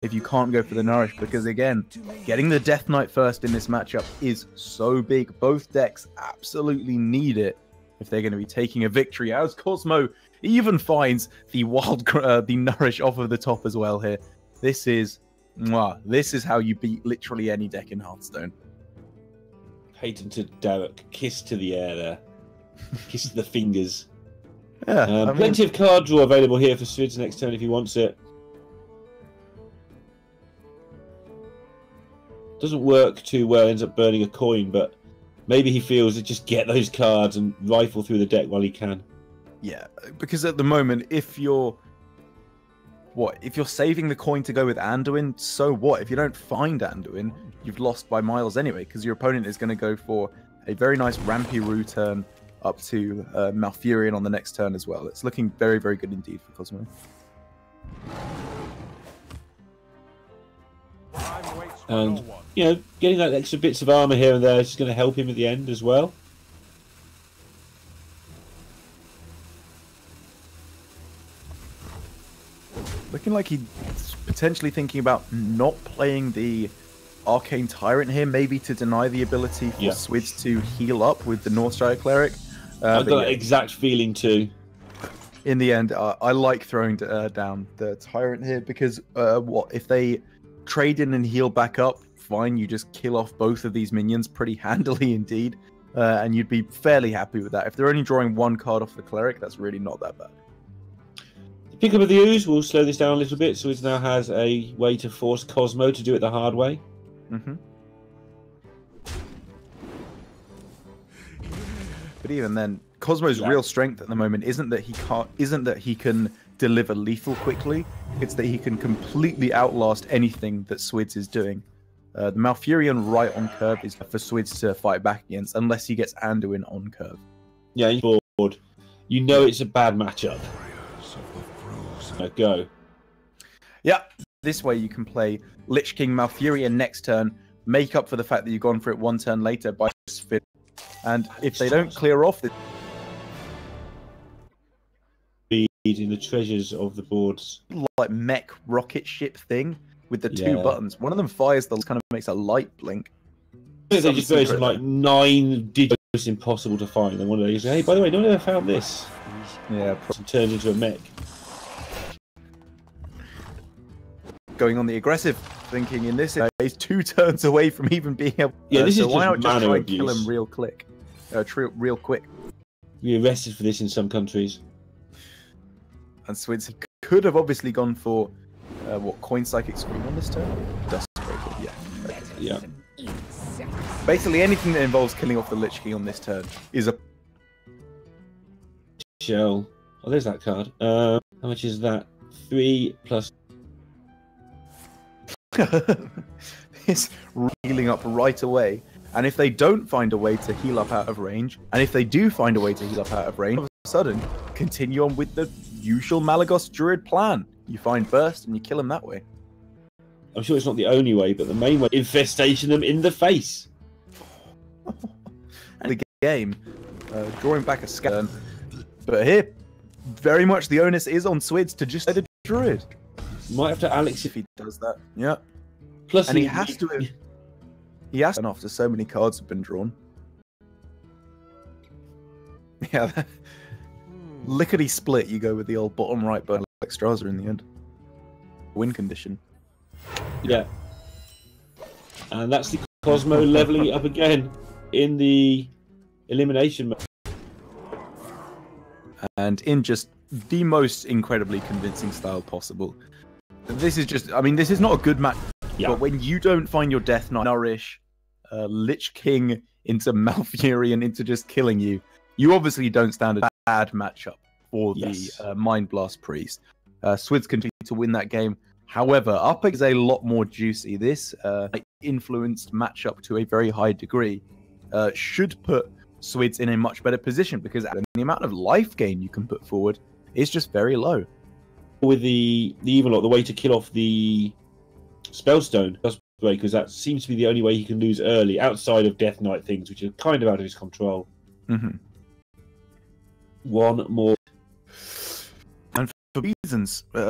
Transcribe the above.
if you can't go for the Nourish, because again, getting the Death Knight first in this matchup is so big. Both decks absolutely need it if they're going to be taking a victory, as Cosmo even finds the the Nourish off of the top as well here. This is how you beat literally any deck in Hearthstone. Peyton to Derek, kiss to the air there. Kiss to the fingers. Yeah, plenty of card draw available here for Swids next turn if he wants it. Doesn't work too well, ends up burning a coin, but maybe he feels that just get those cards and rifle through the deck while he can. Yeah, because at the moment, if you're saving the coin to go with Anduin, so what? If you don't find Anduin, you've lost by miles anyway, because your opponent is going to go for a very nice Rampiru turn up to Malfurion on the next turn as well. It's looking very, very good indeed for Cosmo. And, you know, getting that extra bits of armor here and there is just going to help him at the end as well. Looking like he's potentially thinking about not playing the Arcane Tyrant here, maybe to deny the ability for Swids to heal up with the Northshire Cleric. I've got that exact feeling too. In the end, I like throwing down the Tyrant here because if they trade in and heal back up, fine, you just kill off both of these minions pretty handily indeed, and you'd be fairly happy with that. If they're only drawing one card off the Cleric, that's really not that bad. The pickup of the ooze will slow this down a little bit, so it now has a way to force Cosmo to do it the hard way. But even then, Cosmo's real strength at the moment isn't that he can deliver lethal quickly. It's that he can completely outlast anything that Swids is doing. The Malfurion right on curve is for Swids to fight back against, unless he gets Anduin on curve. Yeah, you're bored. You know it's a bad matchup. Go. Yeah, this way you can play Lich King Malfurion next turn, make up for the fact that you've gone for it one turn later by Spin. And if they don't clear off the in the treasures of the boards, like mech rocket ship thing with the two buttons, one of them fires the kind of makes a light blink. They just go some like 9 digits impossible to find. And one of these, hey, by the way, no one ever found this. Yeah, and turns into a mech. Going on the aggressive thinking in this, he's 2 turns away from even being able. This is why not just just try and abuse. kill him real quick? You're arrested for this in some countries. And Swids could have obviously gone for Coin Psychic Scream on this turn. Dustbreaker, yeah. Basically, anything that involves killing off the Lich King on this turn is a shell. Oh, there's that card. How much is that? 3 plus. It's healing up right away, and if they don't find a way to heal up out of range, and if they do find a way to heal up out of range, all of a sudden continue on with the usual Malagos Druid plan. You find burst and you kill him that way. I'm sure it's not the only way, but the main way: infestation them in the face. And the game, drawing back a scan, but here, very much the onus is on Swids to just play the Druid. Might have to Alex if he does that. Yeah. Plus, and he has to. He has to. After so many cards have been drawn. Yeah. Lickety split. You go with the old bottom right by Alexstrasza in the end. Win condition. Yeah. And that's the Cosmo leveling it up again in the elimination mode. And in just the most incredibly convincing style possible. This is just, I mean, this is not a good match, but when you don't find your Death Knight Nourish Lich King into Malfurion into just killing you, you obviously don't stand a bad matchup for the Mind Blast Priest. Swids continue to win that game. However, Up is a lot more juicy. This influenced matchup to a very high degree should put Swids in a much better position because the amount of life gain you can put forward is just very low. With the Evil Lot, the way to kill off the Spellstone, because that seems to be the only way he can lose early, outside of Death Knight things, which are kind of out of his control. One more. And for reasons,